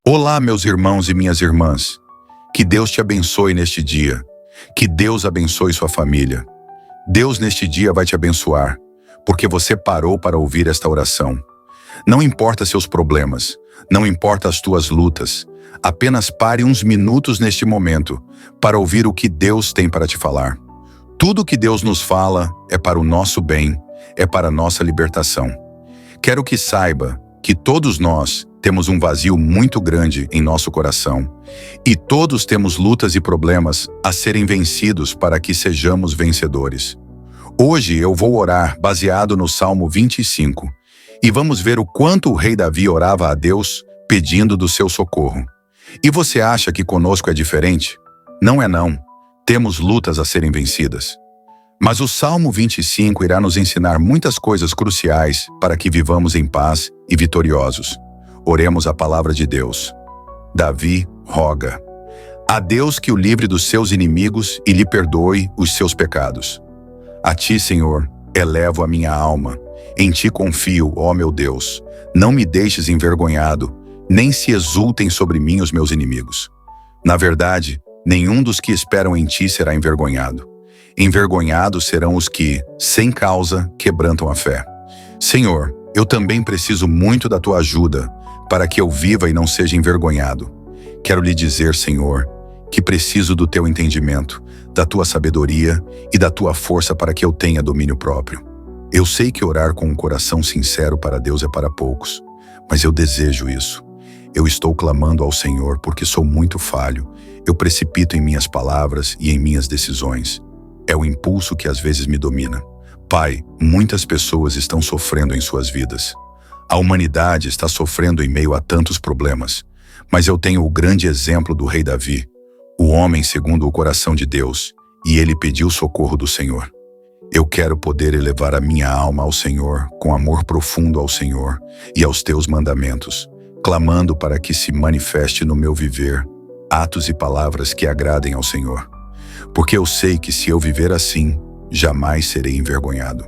Olá, meus irmãos e minhas irmãs. Que Deus te abençoe neste dia. Que Deus abençoe sua família. Deus neste dia vai te abençoar, porque você parou para ouvir esta oração. Não importa seus problemas, não importa as tuas lutas, apenas pare uns minutos neste momento para ouvir o que Deus tem para te falar. Tudo o que Deus nos fala é para o nosso bem, é para a nossa libertação. Quero que saiba que todos nós temos um vazio muito grande em nosso coração e todos temos lutas e problemas a serem vencidos para que sejamos vencedores. Hoje eu vou orar baseado no Salmo 25 e vamos ver o quanto o rei Davi orava a Deus pedindo do seu socorro. E você acha que conosco é diferente? Não é não. Temos lutas a serem vencidas. Mas o Salmo 25 irá nos ensinar muitas coisas cruciais para que vivamos em paz e vitoriosos. Oremos a palavra de Deus. Davi roga a Deus que o livre dos seus inimigos e lhe perdoe os seus pecados. A ti, Senhor, elevo a minha alma. Em ti confio, ó meu Deus. Não me deixes envergonhado, nem se exultem sobre mim os meus inimigos. Na verdade, nenhum dos que esperam em ti será envergonhado. Envergonhados serão os que, sem causa, quebrantam a fé. Senhor, eu também preciso muito da tua ajuda para que eu viva e não seja envergonhado. Quero lhe dizer, Senhor, que preciso do teu entendimento, da tua sabedoria e da tua força para que eu tenha domínio próprio. Eu sei que orar com um coração sincero para Deus é para poucos, mas eu desejo isso. Eu estou clamando ao Senhor porque sou muito falho. Eu precipito em minhas palavras e em minhas decisões. É o impulso que às vezes me domina. Pai, muitas pessoas estão sofrendo em suas vidas. A humanidade está sofrendo em meio a tantos problemas, mas eu tenho o grande exemplo do rei Davi, o homem segundo o coração de Deus, e ele pediu socorro do Senhor. Eu quero poder elevar a minha alma ao Senhor, com amor profundo ao Senhor e aos teus mandamentos, clamando para que se manifeste no meu viver atos e palavras que agradem ao Senhor. Porque eu sei que se eu viver assim, jamais serei envergonhado.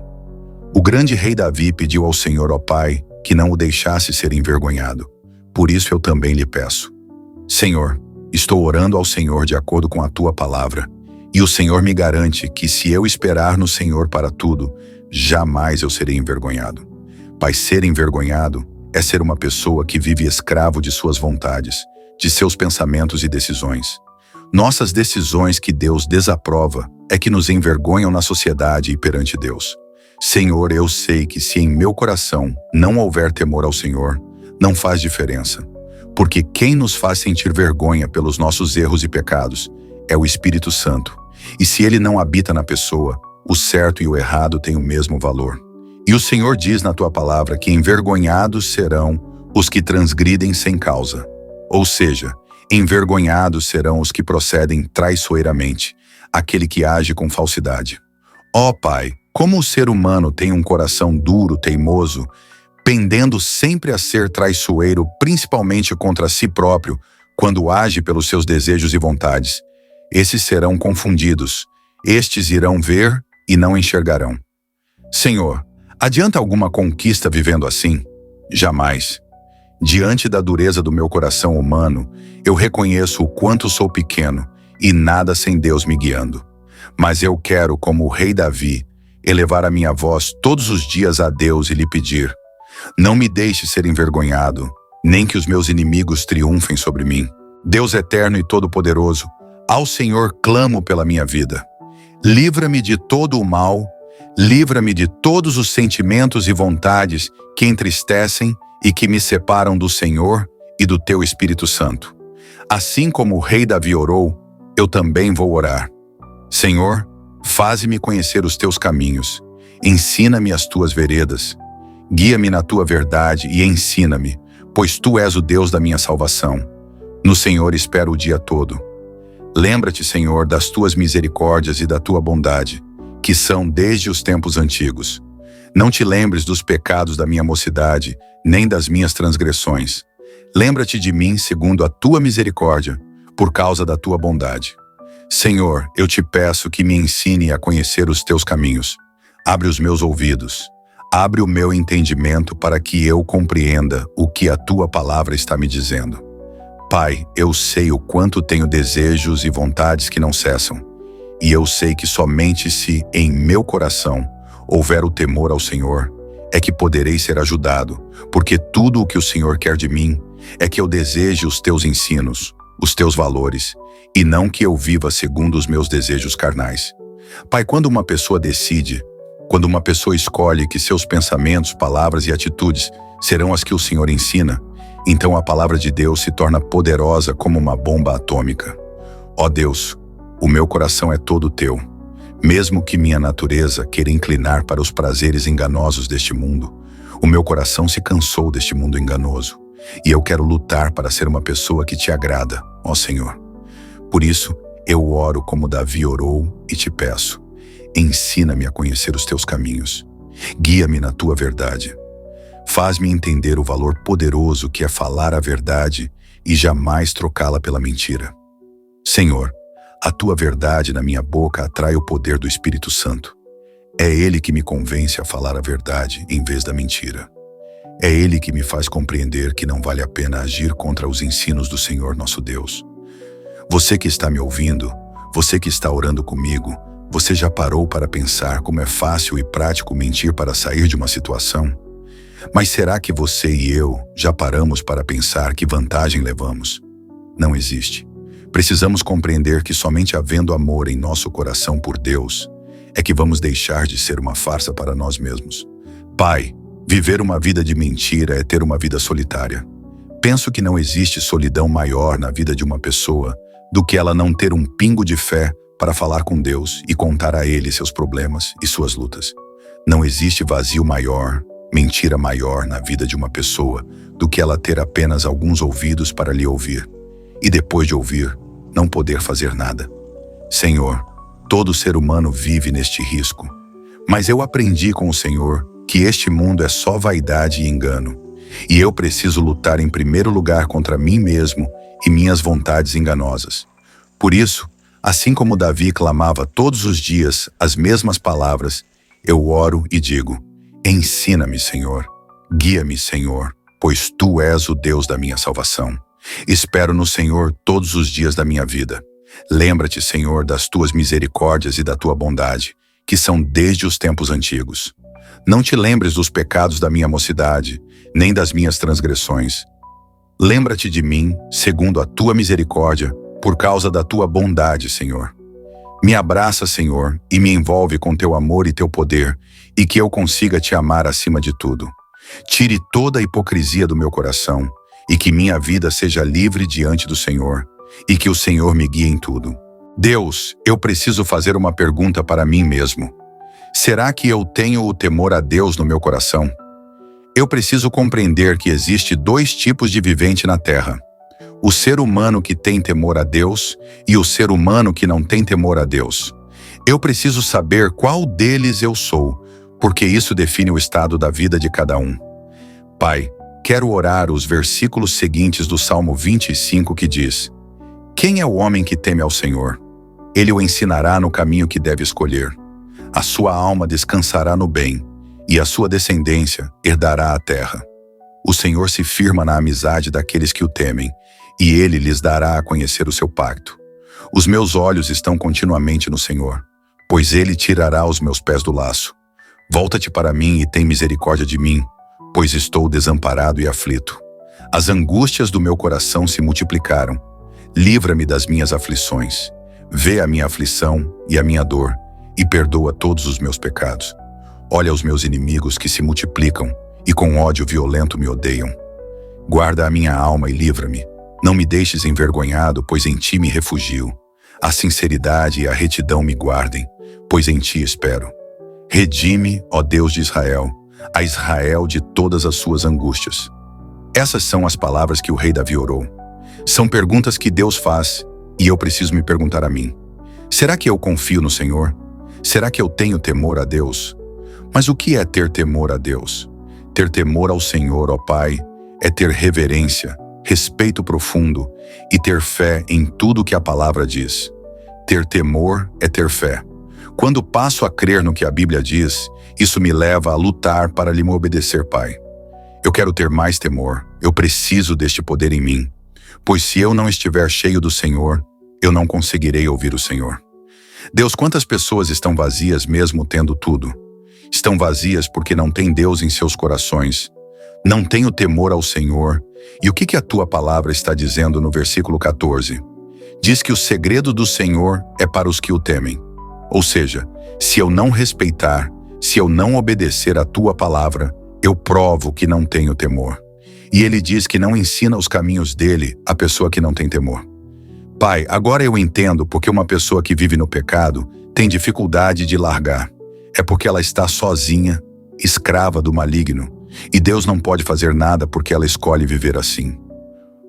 O grande rei Davi pediu ao Senhor, ó Pai, que não o deixasse ser envergonhado. Por isso eu também lhe peço. Senhor, estou orando ao Senhor de acordo com a tua palavra, e o Senhor me garante que se eu esperar no Senhor para tudo, jamais eu serei envergonhado. Pai, ser envergonhado é ser uma pessoa que vive escravo de suas vontades, de seus pensamentos e decisões. Nossas decisões que Deus desaprova é que nos envergonham na sociedade e perante Deus. Senhor, eu sei que se em meu coração não houver temor ao Senhor, não faz diferença. Porque quem nos faz sentir vergonha pelos nossos erros e pecados é o Espírito Santo. E se ele não habita na pessoa, o certo e o errado têm o mesmo valor. E o Senhor diz na tua palavra que envergonhados serão os que transgridem sem causa. Ou seja, envergonhados serão os que procedem traiçoeiramente, aquele que age com falsidade. Ó Pai, como o ser humano tem um coração duro, teimoso, pendendo sempre a ser traiçoeiro, principalmente contra si próprio, quando age pelos seus desejos e vontades. Esses serão confundidos, estes irão ver e não enxergarão. Senhor, adianta alguma conquista vivendo assim? Jamais. Diante da dureza do meu coração humano, eu reconheço o quanto sou pequeno e nada sem Deus me guiando. Mas eu quero, como o rei Davi, elevar a minha voz todos os dias a Deus e lhe pedir: não me deixe ser envergonhado, nem que os meus inimigos triunfem sobre mim. Deus eterno e todo-poderoso, ao Senhor clamo pela minha vida. Livra-me de todo o mal, livra-me de todos os sentimentos e vontades que entristecem e que me separam do Senhor e do teu Espírito Santo. Assim como o rei Davi orou, eu também vou orar. Senhor, faze-me conhecer os teus caminhos, ensina-me as tuas veredas, guia-me na tua verdade e ensina-me, pois tu és o Deus da minha salvação. No Senhor espero o dia todo. Lembra-te, Senhor, das tuas misericórdias e da tua bondade, que são desde os tempos antigos. Não te lembres dos pecados da minha mocidade, nem das minhas transgressões. Lembra-te de mim segundo a tua misericórdia, por causa da tua bondade. Senhor, eu te peço que me ensine a conhecer os teus caminhos. Abre os meus ouvidos. Abre o meu entendimento para que eu compreenda o que a tua palavra está me dizendo. Pai, eu sei o quanto tenho desejos e vontades que não cessam, e eu sei que somente se em meu coração houver o temor ao Senhor, é que poderei ser ajudado, porque tudo o que o Senhor quer de mim é que eu deseje os teus ensinos, os teus valores, e não que eu viva segundo os meus desejos carnais. Pai, quando uma pessoa decide, quando uma pessoa escolhe que seus pensamentos, palavras e atitudes serão as que o Senhor ensina, então a palavra de Deus se torna poderosa como uma bomba atômica. Ó Deus, o meu coração é todo teu. Mesmo que minha natureza queira inclinar para os prazeres enganosos deste mundo, o meu coração se cansou deste mundo enganoso, e eu quero lutar para ser uma pessoa que te agrada, ó Senhor. Por isso, eu oro como Davi orou e te peço: ensina-me a conhecer os teus caminhos. Guia-me na tua verdade. Faz-me entender o valor poderoso que é falar a verdade e jamais trocá-la pela mentira. Senhor, a tua verdade na minha boca atrai o poder do Espírito Santo. É ele que me convence a falar a verdade em vez da mentira. É ele que me faz compreender que não vale a pena agir contra os ensinos do Senhor nosso Deus. Você que está me ouvindo, você que está orando comigo, você já parou para pensar como é fácil e prático mentir para sair de uma situação? Mas será que você e eu já paramos para pensar que vantagem levamos? Não existe. Precisamos compreender que somente havendo amor em nosso coração por Deus é que vamos deixar de ser uma farsa para nós mesmos. Pai, viver uma vida de mentira é ter uma vida solitária. Penso que não existe solidão maior na vida de uma pessoa do que ela não ter um pingo de fé para falar com Deus e contar a Ele seus problemas e suas lutas. Não existe vazio maior, mentira maior na vida de uma pessoa do que ela ter apenas alguns ouvidos para lhe ouvir, e depois de ouvir, não poder fazer nada. Senhor, todo ser humano vive neste risco, mas eu aprendi com o Senhor que este mundo é só vaidade e engano, e eu preciso lutar em primeiro lugar contra mim mesmo e minhas vontades enganosas. Por isso, assim como Davi clamava todos os dias as mesmas palavras, eu oro e digo: ensina-me, Senhor, guia-me, Senhor, pois Tu és o Deus da minha salvação. Espero no Senhor todos os dias da minha vida. Lembra-te, Senhor, das Tuas misericórdias e da Tua bondade, que são desde os tempos antigos. Não te lembres dos pecados da minha mocidade, nem das minhas transgressões. Lembra-te de mim, segundo a Tua misericórdia, por causa da Tua bondade, Senhor. Me abraça, Senhor, e me envolve com Teu amor e Teu poder, e que eu consiga Te amar acima de tudo. Tire toda a hipocrisia do meu coração, e que minha vida seja livre diante do Senhor, e que o Senhor me guie em tudo. Deus, eu preciso fazer uma pergunta para mim mesmo. Será que eu tenho o temor a Deus no meu coração? Eu preciso compreender que existe dois tipos de vivente na Terra: o ser humano que tem temor a Deus e o ser humano que não tem temor a Deus. Eu preciso saber qual deles eu sou, porque isso define o estado da vida de cada um. Pai, quero orar os versículos seguintes do Salmo 25 que diz: quem é o homem que teme ao Senhor? Ele o ensinará no caminho que deve escolher. A sua alma descansará no bem, e a sua descendência herdará a terra. O Senhor se firma na amizade daqueles que o temem, e Ele lhes dará a conhecer o seu pacto. Os meus olhos estão continuamente no Senhor, pois Ele tirará os meus pés do laço. Volta-te para mim e tem misericórdia de mim, pois estou desamparado e aflito. As angústias do meu coração se multiplicaram. Livra-me das minhas aflições. Vê a minha aflição e a minha dor, e perdoa todos os meus pecados. Olha os meus inimigos que se multiplicam, e com ódio violento me odeiam. Guarda a minha alma e livra-me. Não me deixes envergonhado, pois em Ti me refugio. A sinceridade e a retidão me guardem, pois em Ti espero. Redime, ó Deus de Israel, a Israel de todas as suas angústias. Essas são as palavras que o rei Davi orou. São perguntas que Deus faz, e eu preciso me perguntar a mim: será que eu confio no Senhor? Será que eu tenho temor a Deus? Mas o que é ter temor a Deus? Ter temor ao Senhor, ó Pai, é ter reverência, respeito profundo e ter fé em tudo que a palavra diz. Ter temor é ter fé. Quando passo a crer no que a Bíblia diz, isso me leva a lutar para lhe obedecer, Pai. Eu quero ter mais temor, eu preciso deste poder em mim. Pois se eu não estiver cheio do Senhor, eu não conseguirei ouvir o Senhor. Deus, quantas pessoas estão vazias mesmo tendo tudo? Estão vazias porque não têm Deus em seus corações, não têm o temor ao Senhor. E o que a tua palavra está dizendo no versículo 14? Diz que o segredo do Senhor é para os que o temem. Ou seja, se eu não respeitar, se eu não obedecer à tua palavra, eu provo que não tenho temor. E ele diz que não ensina os caminhos dele a pessoa que não tem temor. Pai, agora eu entendo porque uma pessoa que vive no pecado tem dificuldade de largar. É porque ela está sozinha, escrava do maligno, e Deus não pode fazer nada porque ela escolhe viver assim.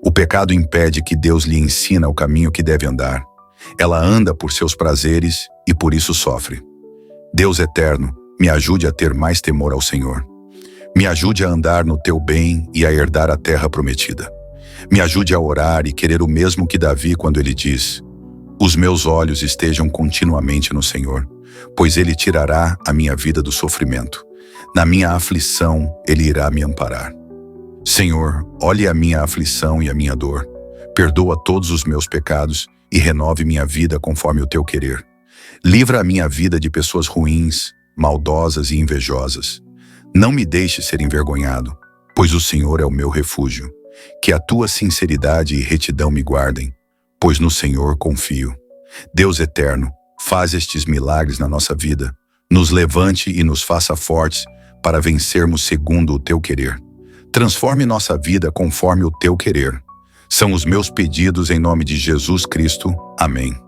O pecado impede que Deus lhe ensina o caminho que deve andar. Ela anda por seus prazeres e por isso sofre. Deus eterno, me ajude a ter mais temor ao Senhor. Me ajude a andar no teu bem e a herdar a terra prometida. Me ajude a orar e querer o mesmo que Davi quando ele diz: os meus olhos estejam continuamente no Senhor, pois ele tirará a minha vida do sofrimento. Na minha aflição, ele irá me amparar. Senhor, olhe a minha aflição e a minha dor. Perdoa todos os meus pecados e renove minha vida conforme o teu querer. Livra a minha vida de pessoas ruins, maldosas e invejosas. Não me deixe ser envergonhado, pois o Senhor é o meu refúgio. Que a tua sinceridade e retidão me guardem, pois no Senhor confio. Deus eterno, faz estes milagres na nossa vida. Nos levante e nos faça fortes para vencermos segundo o teu querer. Transforme nossa vida conforme o teu querer. São os meus pedidos em nome de Jesus Cristo. Amém.